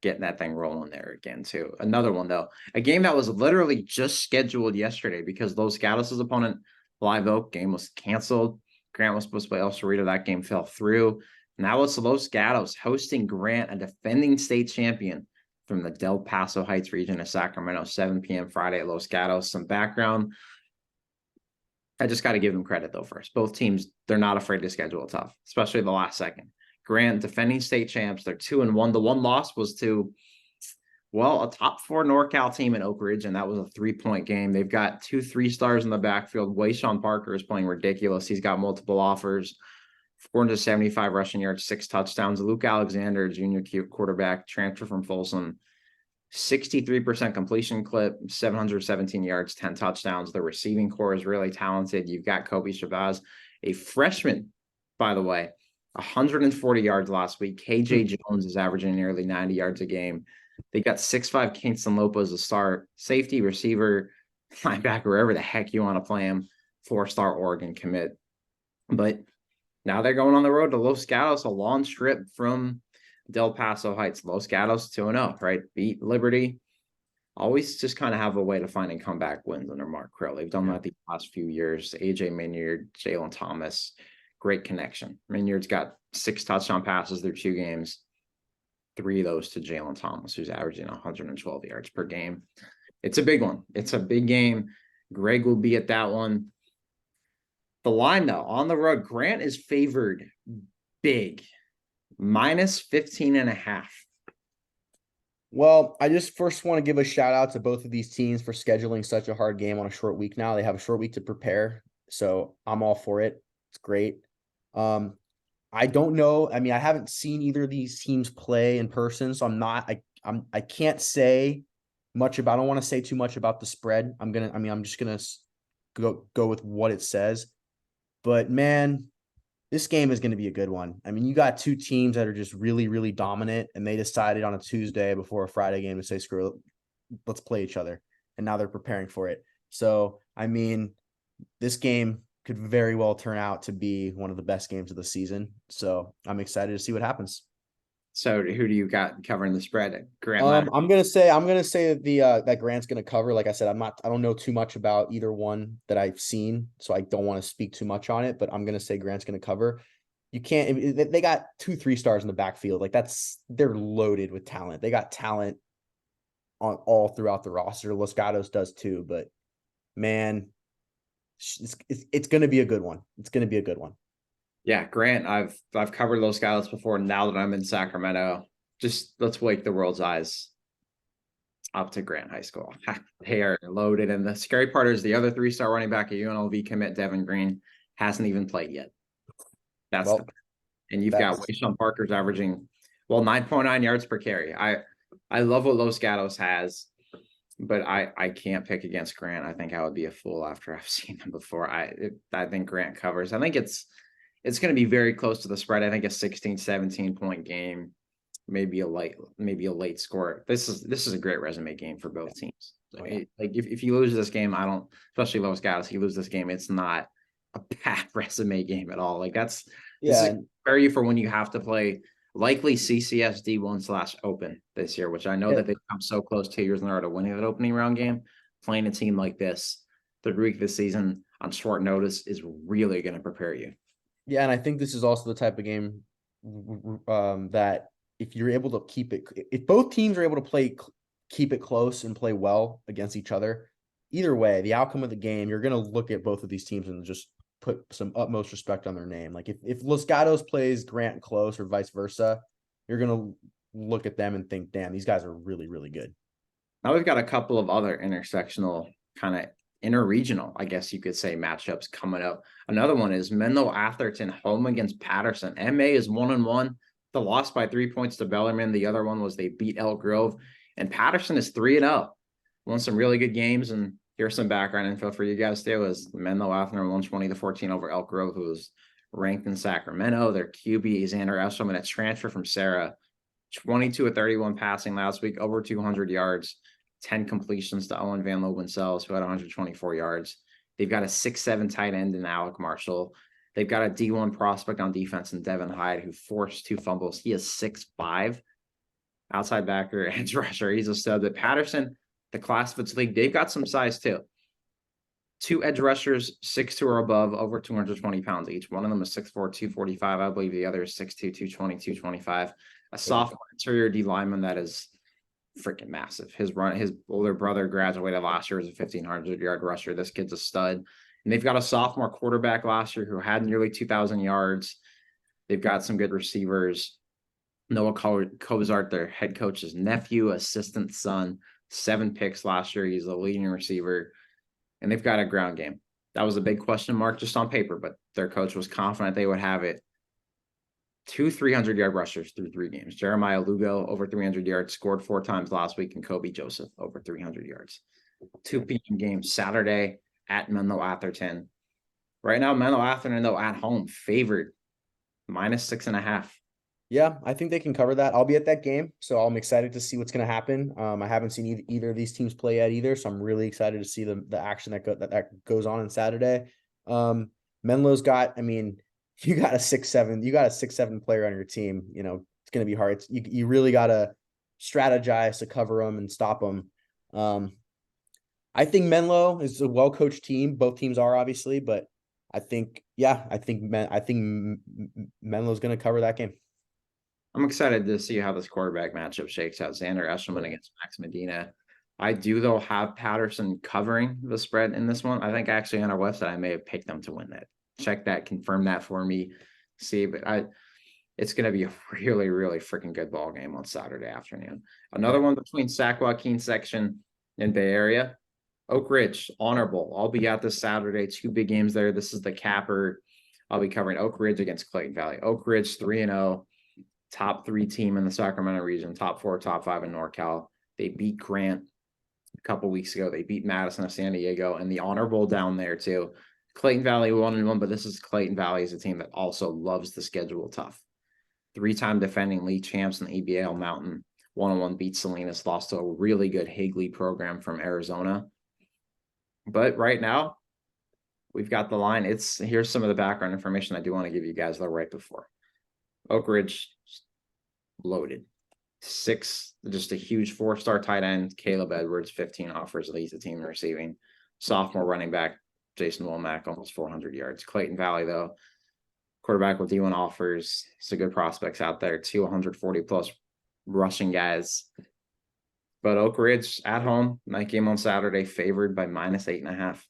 getting that thing rolling there again, too. Another one, though, a game that was literally just scheduled yesterday because Los Gatos' opponent, Live Oak, game was canceled. Grant was supposed to play El Cerrito. That game fell through. Now it's Los Gatos hosting Grant, a defending state champion from the Del Paso Heights region of Sacramento, 7 p.m. Friday at Los Gatos. Some background. I just got to give them credit, though, first. Both teams, they're not afraid to schedule it tough, especially the last second. Grant, defending state champs, they're 2-1. The one loss was to, a top 4 NorCal team in Oak Ridge, and that was a 3-point game. They've got 2 3-stars in the backfield. Wayshawn Parker is playing ridiculous. He's got multiple offers, 475 rushing yards, 6 touchdowns. Luke Alexander, junior quarterback, transfer from Folsom, 63% completion clip, 717 yards, 10 touchdowns. The receiving core is really talented. You've got Kobe Shabazz, a freshman, by the way, 140 yards last week. KJ Jones is averaging nearly 90 yards a game. They got 6'5" Kingston Lopez to start, safety, receiver, linebacker, wherever the heck you want to play him, 4-star Oregon commit. But now they're going on the road to Los Gatos, a long trip from Del Paso Heights. Los Gatos 2-0, right? Beat Liberty. Always just kind of have a way to find and comeback wins under Mark Krill. They've done that the last few years. AJ Minyard, Jalen Thomas, great connection. Minyard's got 6 touchdown passes through 2 games. 3 of those to Jalen Thomas, who's averaging 112 yards per game. It's a big one. It's a big game. Greg will be at that one. The line, though, on the road, Grant is favored big. Minus 15.5. Well, I just first want to give a shout out to both of these teams for scheduling such a hard game on a short week now. They have a short week to prepare, so I'm all for it. It's great. I don't know. I mean, I haven't seen either of these teams play in person, so I can't say much about. I don't want to say too much about the spread. I'm just gonna go with what it says. But man, this game is going to be a good one. I mean, you got 2 teams that are just really, really dominant, and they decided on a Tuesday before a Friday game to say, screw it, let's play each other. And now they're preparing for it. So, I mean, this game could very well turn out to be one of the best games of the season. So I'm excited to see what happens. So who do you got covering the spread? Grant. I'm gonna say that that Grant's gonna cover. Like I said, I don't know too much about either one that I've seen, so I don't want to speak too much on it. But I'm gonna say Grant's gonna cover. You can't. They got 2 3-stars in the backfield. Like they're loaded with talent. They got talent on all throughout the roster. Los Gatos does too. But man, it's gonna be a good one. It's gonna be a good one. Yeah, Grant, I've covered Los Gatos before. Now that I'm in Sacramento, just let's wake the world's eyes up to Grant High School. They are loaded. And the scary part is the other 3-star running back at UNLV commit, Devin Green, hasn't even played yet. And you've got Wayshawn Parker's averaging 9.9 yards per carry. I love what Los Gatos has, but I can't pick against Grant. I think I would be a fool after I've seen them before. I think Grant covers. I think it's going to be very close to the spread. I think a 16, 17-point game, maybe a late score. This is a great resume game for both teams. If you lose this game, especially Los Gatos, you lose this game, it's not a bad resume game at all. This is prepare you for when you have to play likely CCS D1/Open this year, which I know that they've come so close 2 years in a row to winning that opening round game. Playing a team like this, the week of the season on short notice is really going to prepare you. Yeah, and I think this is also the type of game that if you're able to keep it, if both teams are able to keep it close and play well against each other, either way, the outcome of the game, you're going to look at both of these teams and just put some utmost respect on their name. Like if Los Gatos plays Grant close or vice versa, you're going to look at them and think, damn, these guys are really, really good. Now we've got a couple of other intersectional kind of interregional, I guess you could say, matchups coming up. Another one is Menlo Atherton home against Patterson. MA is 1-1. The loss by 3 points to Bellarmine. The other one was they beat Elk Grove. And Patterson is 3-0. Won some really good games. And here's some background info for you guys too. Is Menlo Atherton 120-14 over Elk Grove, who was ranked in Sacramento. Their QB is Xander Eshelman, a transfer from Sarah. 22-31 passing last week, over 200 yards. 10 completions to Owen Van Lowensells, who had 124 yards. They've got a 6'7" tight end in Alec Marshall. They've got a D1 prospect on defense in Devin Hyde, who forced 2 fumbles. He is 6'5", outside backer, edge rusher. He's a stud. But Patterson, the class of its league, they've got some size too. 2 edge rushers, 6'2" or above, over 220 pounds each. One of them is 6'4", 245. I believe the other is 6'2", 220, 225. A sophomore interior D lineman that is freaking massive. His older brother graduated last year as a 1,500-yard rusher. This kid's a stud. And they've got a sophomore quarterback last year who had nearly 2,000 yards. They've got some good receivers. Noah Cozart, their head coach's nephew, assistant son, 7 picks last year. He's the leading receiver. And they've got a ground game. That was a big question mark just on paper, but their coach was confident they would have it. 2 300-yard rushers through 3 games. Jeremiah Lugo, over 300 yards, scored 4 times last week, and Kobe Joseph, over 300 yards. 2 p.m. game Saturday at Menlo Atherton. Right now, Menlo Atherton, though, at home, favored -6.5. Yeah, I think they can cover that. I'll be at that game, so I'm excited to see what's going to happen. I haven't seen either of these teams play yet either, so I'm really excited to see the action that goes on Saturday. Menlo's got, I mean, you got a 6'7" player on your team. You know, it's going to be hard. You really got to strategize to cover them and stop them. I think Menlo is a well-coached team. Both teams are, obviously, but I think Menlo's going to cover that game. I'm excited to see how this quarterback matchup shakes out. Xander Eshelman against Max Medina. I do, though, have Patterson covering the spread in this one. I think actually on our website, I may have picked them to win that. Check that, confirm that for me. See, but it's going to be a really, really freaking good ball game on Saturday afternoon. Another one between Sac Joaquin section and Bay Area. Oak Ridge, Honor Bowl. I'll be out this Saturday. 2 big games there. This is the capper. I'll be covering Oak Ridge against Clayton Valley. Oak Ridge 3-0. Top 3 team in the Sacramento region, top 4, top 5 in NorCal. They beat Grant a couple weeks ago. They beat Madison of San Diego, and the Honor Bowl down there too. Clayton Valley 1-1, but this is Clayton Valley is a team that also loves the schedule tough. 3-time defending league champs in the EBL Mountain. 1-1 beat Salinas, lost to a really good Higley program from Arizona. But right now, we've got the line. Here's some of the background information I do want to give you guys though right before. Oak Ridge loaded. 6, just a huge 4-star tight end. Caleb Edwards, 15 offers, leads the team in receiving. Sophomore running back, Jason Womack, almost 400 yards. Clayton Valley, though, quarterback with D1 offers. Some good prospects out there. 240-plus rushing guys. But Oak Ridge at home, night game on Saturday, favored by -8.5.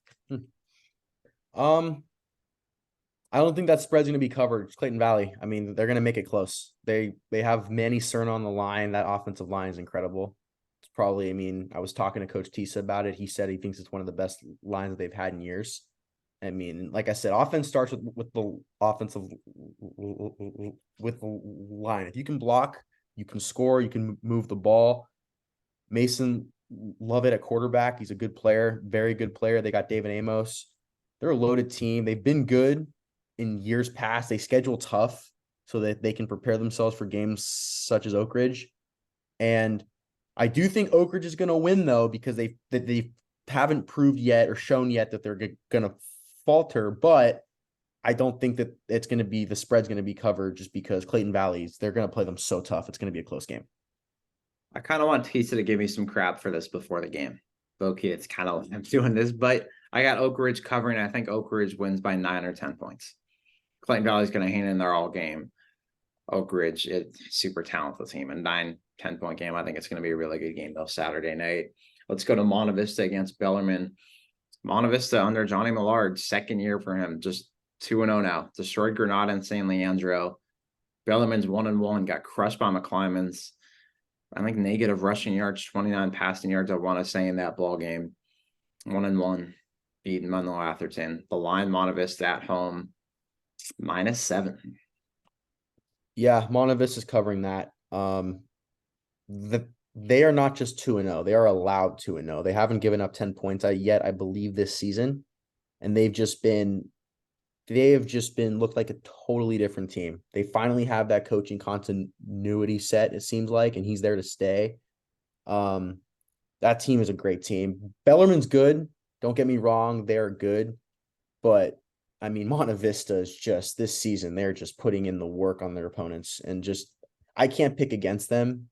I don't think that spread's going to be covered. It's Clayton Valley. I mean, they're going to make it close. They have Manny Cerna on the line. That offensive line is incredible. It's probably, I mean, I was talking to Coach Tisa about it. He said he thinks it's one of the best lines that they've had in years. I mean, like I said, offense starts with the offensive with the line. If you can block, you can score, you can move the ball. Mason Lovett at quarterback. He's a good player, very good player. They got David Amos. They're a loaded team. They've been good in years past. They schedule tough so that they can prepare themselves for games such as Oak Ridge. And I do think Oak Ridge is going to win, though, because they haven't proved yet or shown yet that they're going to falter. But I don't think that the spread's going to be covered just because Clayton Valley's, they're going to play them so tough. It's going to be a close game. I kind of want Tisa to give me some crap for this before the game. Okay, it's kind of I'm doing this, but I got Oak Ridge covering. I think Oak Ridge wins by 9 or 10 points. Clayton Valley's going to hang in there all game. Oak Ridge, it's super talented team. A 9-10 point game. I think it's going to be a really good game though Saturday night. Let's go to Monte Vista against Bellarmine. Monte Vista under Johnny Millard, second year for him, just 2-0 now. Destroyed Granada and San Leandro. Bellarmine's 1-1, got crushed by McClymonds. I think negative rushing yards, 29 passing yards, I want to say, in that ball game. 1-1, beating Menlo Atherton. The line, Monte Vista at home, -7. Yeah, Monte Vista's covering that. They are not just 2-0. They are allowed 2-0. They haven't given up 10 points yet, I believe, this season. And they have just been looked like a totally different team. They finally have that coaching continuity set, it seems like, and he's there to stay. That team is a great team. Bellarmine's good. Don't get me wrong, they're good. But I mean, Monte Vista is just this season, they're just putting in the work on their opponents, and just I can't pick against them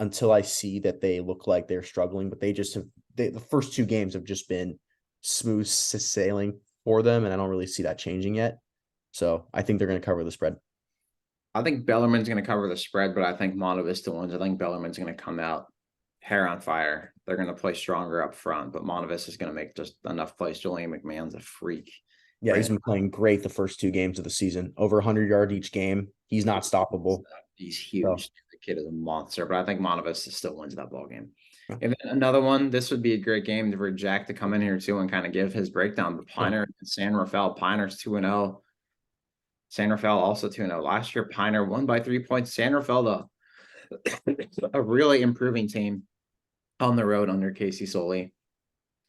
until I see that they look like they're struggling. But the first two games have just been smooth sailing for them, and I don't really see that changing yet. So I think they're going to cover the spread. I think Bellarmine's going to cover the spread, but I think Monte Vista wins. I think Bellarmine's going to come out hair on fire. They're going to play stronger up front, but Monte Vista is going to make just enough plays. Julian McMahon's a freak. Yeah, he's been playing great the first two games of the season. Over 100 yards each game. He's not stoppable. He's huge. So. The kid is a monster, but I think Monte Vista still wins that ball game. And then another one, this would be a great game for Jack to come in here too and kind of give his breakdown. But Piner and San Rafael. Piner's 2-0. San Rafael also 2-0. Last year, Piner won by 3 points. San Rafael, though, a really improving team on the road under Casey Soley.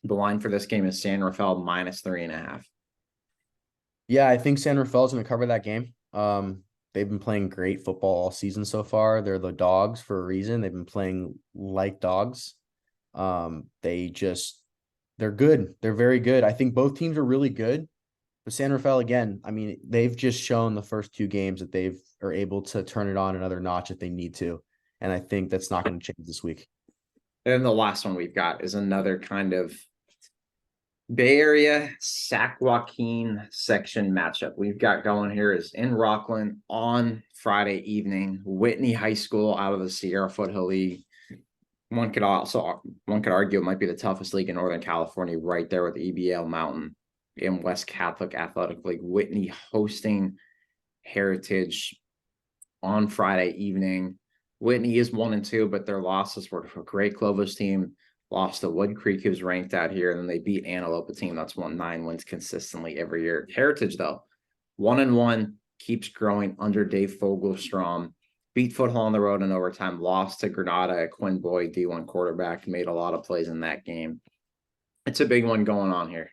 The line for this game is San Rafael -3.5. Yeah, I think San Rafael's going to cover that game. They've been playing great football all season so far. They're the dogs for a reason. They've been playing like dogs. They're good. They're very good. I think both teams are really good. But San Rafael, again, I mean, they've just shown the first two games that they are able to turn it on another notch if they need to. And I think that's not going to change this week. And then the last one we've got is another kind of Bay Area Sac Joaquin section matchup we've got going here is in Rockland on Friday evening. Whitney High School out of the Sierra Foothill League. One could argue it might be the toughest league in Northern California, right there with EBL Mountain and West Catholic Athletic League. Whitney hosting Heritage on Friday evening. Whitney is 1-2, but their losses were to a great Clovis team. Lost to Wood Creek, who's ranked out here, and then they beat Antelope, a team that's won 9 wins consistently every year. Heritage, though, 1-1, keeps growing under Dave Fogelstrom. Beat Foothill on the road in overtime. Lost to Granada, a Quinn Boyd D1 quarterback. Made a lot of plays in that game. It's a big one going on here.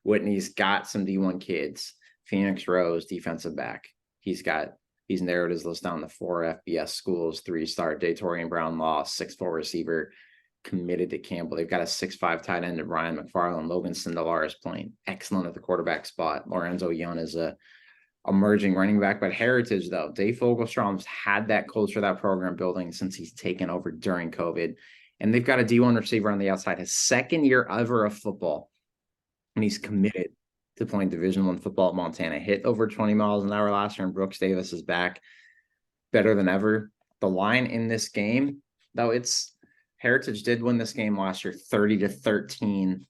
Whitney's got some D1 kids. Phoenix Rose, defensive back. He's narrowed his list down to 4 FBS schools, 3-star Datorian Brown Law, 6'4" receiver, committed to Campbell. They've got a 6'5" tight end, Brian McFarland. Logan Sindelar is playing excellent at the quarterback spot. Lorenzo Young is a emerging running back. But Heritage, though, Dave Fogelstrom's had that culture, that program building since he's taken over during COVID. And they've got a D1 receiver on the outside, his second year ever of football. And he's committed to playing Division I football at Montana. Hit over 20 miles an hour last year, and Brooks Davis is back better than ever. The line in this game, though, Heritage did win this game last year, 30-13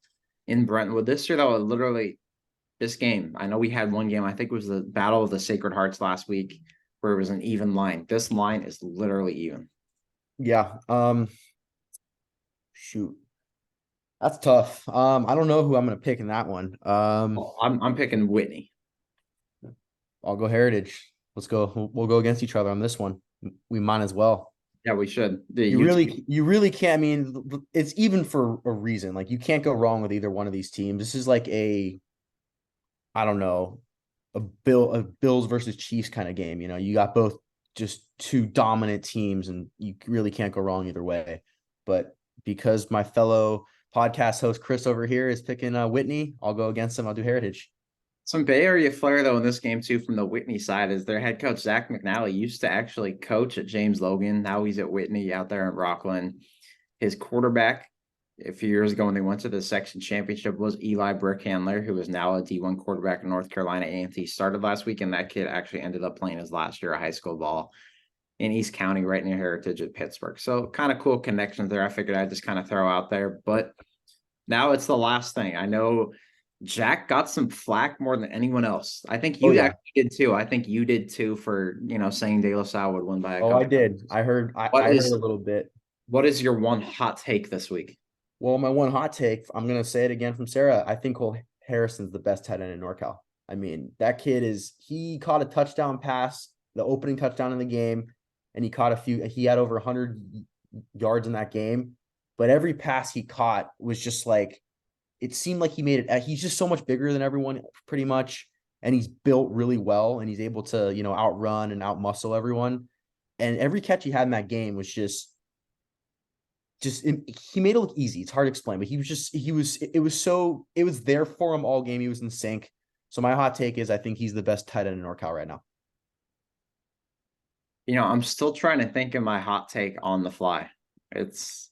in Brentwood. This year, though, literally this game, I know we had one game, I think it was the Battle of the Sacred Hearts last week, where it was an even line. This line is literally even. Yeah. Shoot. That's tough. I don't know who I'm going to pick in that one. I'm picking Whitney. I'll go Heritage. Let's go. We'll go against each other on this one. We might as well. Yeah, we should. You really can't. I mean, it's even for a reason. Like, you can't go wrong with either one of these teams. This is like a Bills versus Chiefs kind of game. You know, you got both just two dominant teams, and you really can't go wrong either way. But because my fellow podcast host Chris over here is picking Whitney, I'll go against him. I'll do Heritage. Some Bay Area flair, though, in this game, too, from the Whitney side is their head coach, Zach McNally, used to actually coach at James Logan. Now he's at Whitney out there in Rockland. His quarterback a few years ago when they went to the section championship was Eli Brickhandler, who is now a D1 quarterback in North Carolina A&T. Started last week, and that kid actually ended up playing his last year of high school ball in East County, right near Heritage at Pittsburgh. So kind of cool connections there. I figured I'd just kind of throw out there. But now it's the last thing. I know Jack got some flack more than anyone else. I think you actually did too. I think you did too for, saying De La Salle would win by a couple. I did. I heard I heard a little bit. What is your one hot take this week? Well, my one hot take, I'm going to say it again from Sarah. I think Cole Harrison's the best tight end in NorCal. I mean, that kid he caught a touchdown pass, the opening touchdown in the game, and he had over 100 yards in that game. But every pass he caught was just like, it seemed like he made it. He's just so much bigger than everyone pretty much. And he's built really well, and he's able to, outrun and outmuscle everyone. And every catch he had in that game was he made it look easy. It's hard to explain, but it was there for him all game. He was in sync. So my hot take is I think he's the best tight end in NorCal right now. I'm still trying to think of my hot take on the fly. It's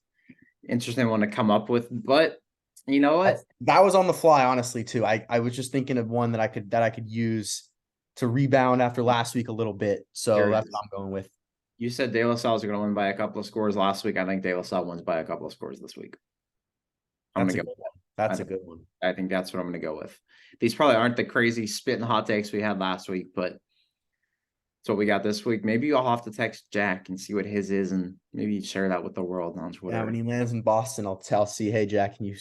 interesting one to come up with, but you know what? That was on the fly, honestly, too. I was just thinking of one that I could use to rebound after last week a little bit. So that's what I'm going with. You said De La Salle's going to win by a couple of scores last week. I think De La Salle wins by a couple of scores this week. That's a good one. I think that's what I'm going to go with. These probably aren't the crazy spitting hot takes we had last week, but it's what we got this week. Maybe you'll have to text Jack and see what his is, and maybe share that with the world on Twitter. Yeah, when he lands in Boston, I'll see, hey Jack, can you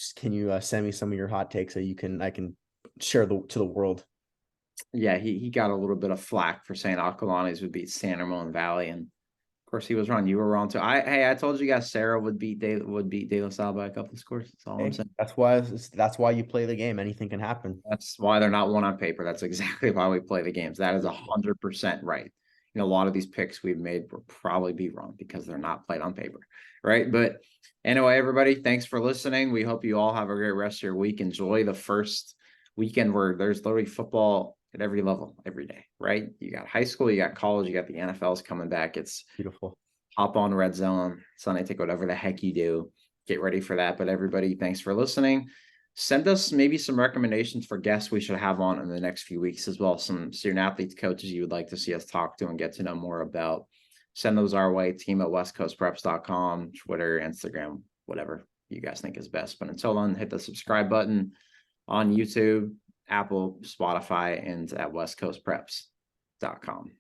send me some of your hot takes so I can share to the world. Yeah, he got a little bit of flack for saying Acalanes would beat San Ramon Valley, and of course he was wrong. You were wrong too. I told you guys Sarah would beat De La Salle by a couple of scores. That's all I'm saying. That's why you play the game. Anything can happen. That's why they're not one on paper. That's exactly why we play the games. That is 100% right. A lot of these picks we've made will probably be wrong because they're not played on paper, right? But anyway, everybody, thanks for listening. We hope you all have a great rest of your week. Enjoy the first weekend where there's literally football at every level, every day, right? You got high school, you got college, you got the NFL's coming back. It's beautiful. Hop on Red Zone, Sunday Ticket, whatever the heck you do. Get ready for that. But everybody, thanks for listening. Send us maybe some recommendations for guests we should have on in the next few weeks as well. Some student athletes, coaches you would like to see us talk to and get to know more about. Send those our way, team@westcoastpreps.com, Twitter, Instagram, whatever you guys think is best. But until then, hit the subscribe button on YouTube, Apple, Spotify, and at westcoastpreps.com.